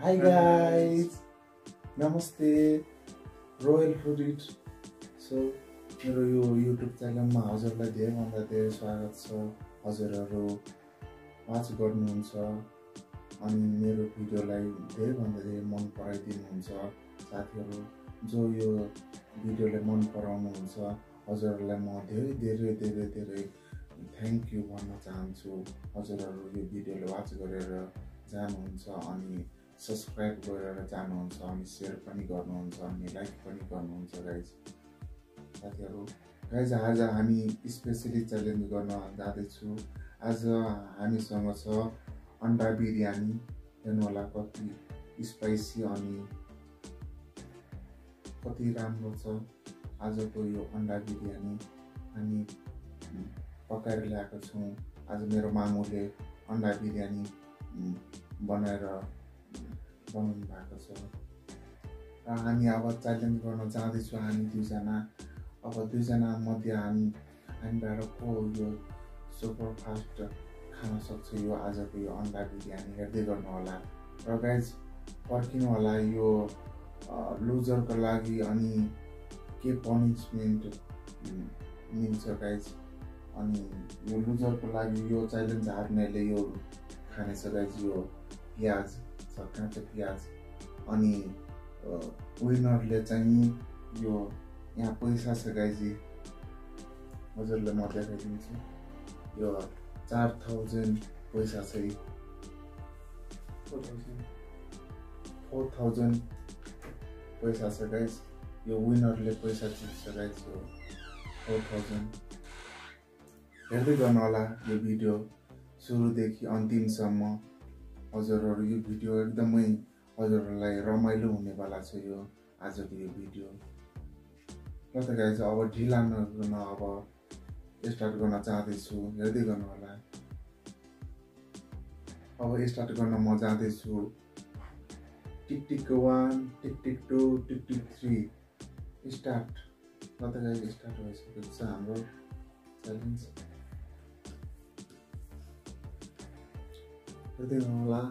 Hi guys, नमस्ते royal food it so मेरो यो युट्युब च्यानलमा हजुरलाई धेरैभन्दा धेरै स्वागत छ। हजुरहरू वाच गर्नुहुन्छ अनि मेरो भिडियोलाई धेरैभन्दा धेरै मन पराइदिनुहुन्छ। साथीहरू जो यो भिडियोलाई मन पराउनुहुन्छ हजुरहरूलाई म धेरै थ्याङ्क यू भन्न चाहन्छु। हजुरहरू यो भिडियोलाई वाच गरेर जानुहुन्छ अनि सब्सक्राइब गरेर जानुहुन्छ अनि शेयर पनि गर्नुहुन्छ अनि लाइक पनि गर्नुहुन्छ गाइज। साथीहरू गाइज आज हामी स्पेसली च्यालेन्ज गर्न जाँदैछु। आज हामीसँग छ अन्डा बिरयानी। हेर्नुहोला कति स्पाइसी अनि कति राम्रो छ। आजको यो अन्डा बिरयानी हामी पकाएर ल्याएको छौँ। आज मेरो मामुले अन्डा बिरयानी बनाउनु भएको छ र हामी अब च्यालेन्ज गर्न जाँदैछौँ। हामी दुईजना मध्ये हामीबाट को यो सुपर फास्ट खान सक्छ यो आजको यो अन्डा बिरयानी हेर्दै गर्नु होला। र गाइज पर्खिनु होला यो लुजरको लागि अनि के पनिसमेन्ट मिल्छ गाइज। अनि यो लुजरको लागि यो च्यालेन्ज हार्नेले यो खानेछ गाइज यो प्याज छ, काँचो प्याज। अनि विनरले चाहिँ यो यहाँ पैसा छ गाइजी, हजुरलाई म देखाइदिन्छु। यो 4000 पैसा छ, 4000 पैसा छ गाइज। यो विनरले पैसा जित्छ गाइज यो 4000। हेर्दै गर्नु होला यो भिडियो सुरुदेखि अन्तिमसम्म। हजुरहरू यो भिडियो एकदमै हजुरहरूलाई रमाइलो हुनेवाला छ यो आजको यो भिडियो। ल त गाइज अब ढिला नगर्न अब स्टार्ट गर्न चाहँदैछु। हेर्दै गर्नु होला। अब स्टार्ट गर्न म जाँदैछु। टिक टिक 1 टिक टिक 2 टिक टिक 3 स्टार्ट। ल त गाइज स्टार्ट भइसकेको छ हाम्रो च्यालेन्ज। हेर्दै गर्नु होला।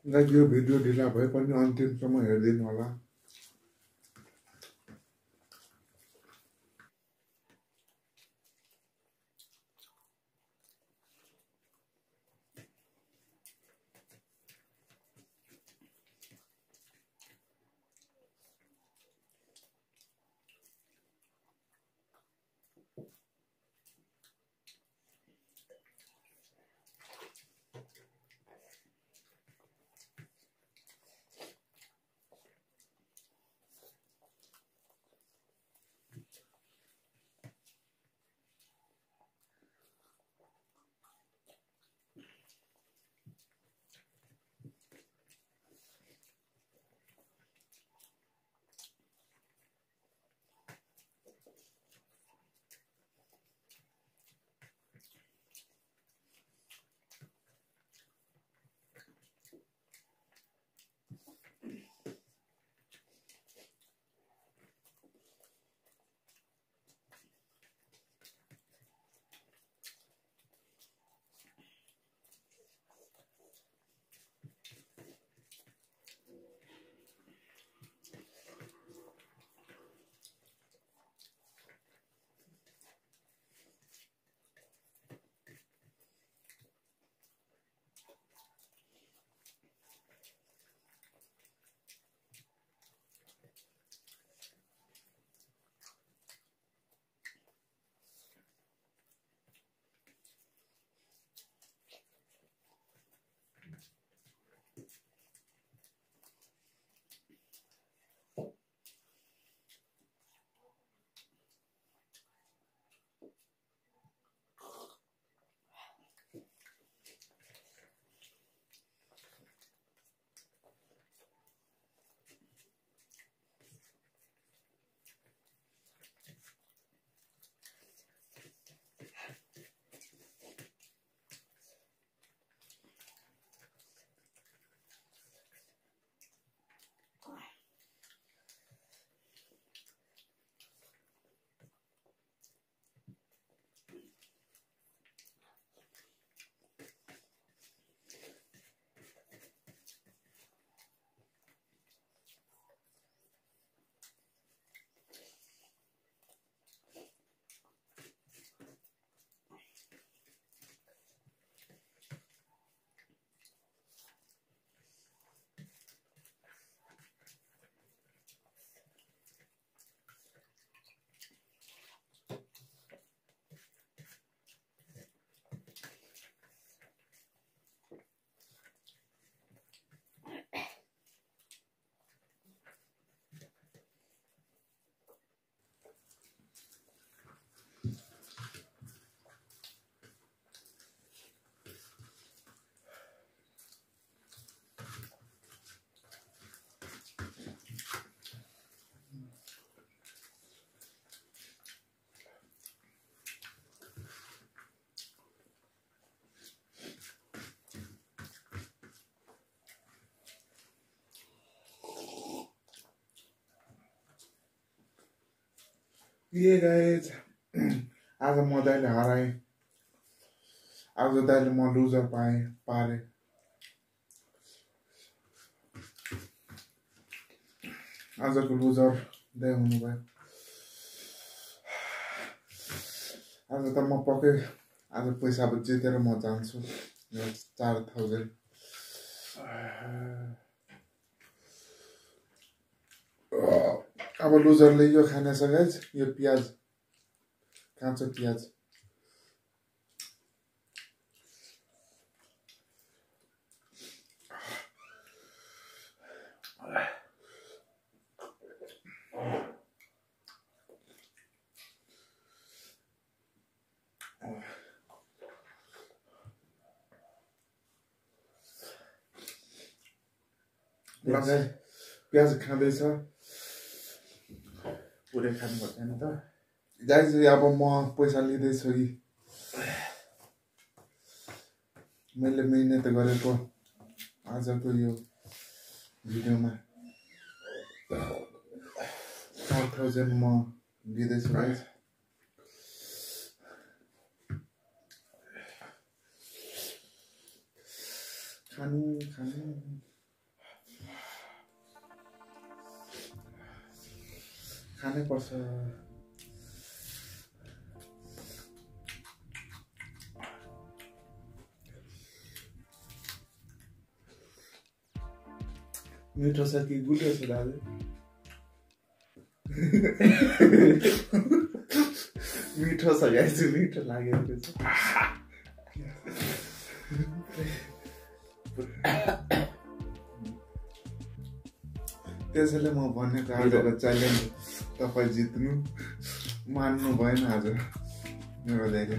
गाइज यो भिडियो ढिला भए पनि अन्तिमसम्म हेरिदिनु होला। ये गाइज आज म दाइले हराएँ आज दाइले म लुजर पारे आजको लुजर दाइ हुनुभयो आज त म पक्कै आज पैसा जितेर म जान्छु 4000 अब लुजरले यो खाने छ गाइज यो प्याज काँचो प्याज प्याज खाँदैछ पुरै खानु पर्दैन त गाइज अब म पैसा लिँदैछु मैले मिहिनेत गरेको आजको यो भिडियोमा 4000 म लिँदैछु गाइज खानु खानै पर्छ मिठो छ कि गुलियो छ दाजु मिठो छ गाइस मिठो लागेको छ त्यसैले म भनेको आजको च्यालेन्ज तपाईँ जित्नु मान्नु भएन आज मेरो दाइले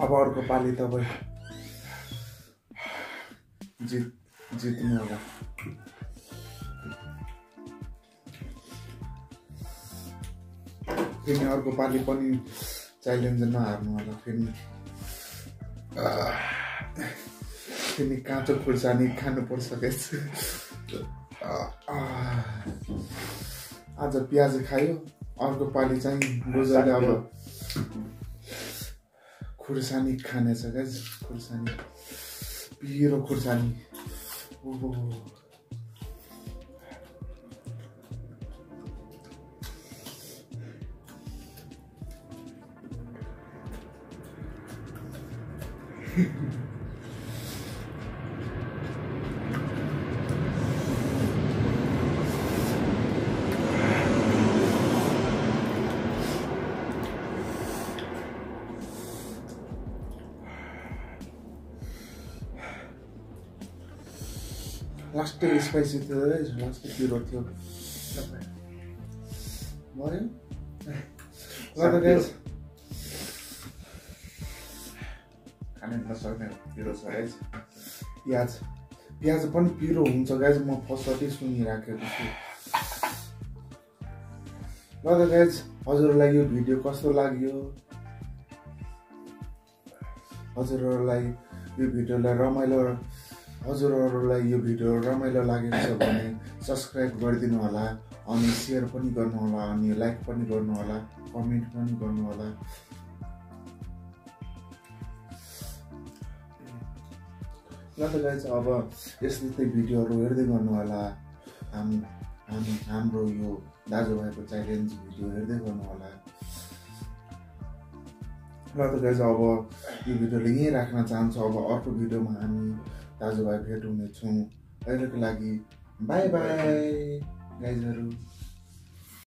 अब अर्को पाली तपाईँ जित्नु होला फेरि अर्को पाली पनि च्यालेन्ज नहार्नु होला फेरि काँचो खुर्सानी खानुपर्छ गाइस आज प्याज खायो अर्को पाली चाहिँ लुजरले अब खुर्सानी खानेछ गाइस खुर्सानी पिरो खुर्सानी ओहो लास्ट स्पाइसी थियो लास्ट पिरो थियो मर्यो ल त गाइस खानै नसक्ने पिरो छ गाइस प्याज पनि पिरो हुन्छ गाइस म फर्स्टै सुनिराखेको छु ल त गाइस हजुरलाई यो भिडियो कस्तो लाग्यो हजुरहरूलाई यो भिडियोलाई रमाइलो लागेको छ भने सब्स्क्राइब गरिदिनु होला अनि शेयर पनि गर्नु होला अनि लाइक पनि गर्नु होला कमेन्ट पनि गर्नु होला ल त गाइस अब यस्तै भिडियोहरू हेर्दै गर्नु होला हाम्रो यो दाजुभाइको च्यालेन्ज भिडियो हेर्दै गर्नु होला ल त गाइस अब यो भिडियोले यहीँ राख्न चाहन्छु अब अर्को भिडियोमा हामी दाजुभाइ भेट हुनेछौँ अहिलेको लागि बाई बाई गाइजहरू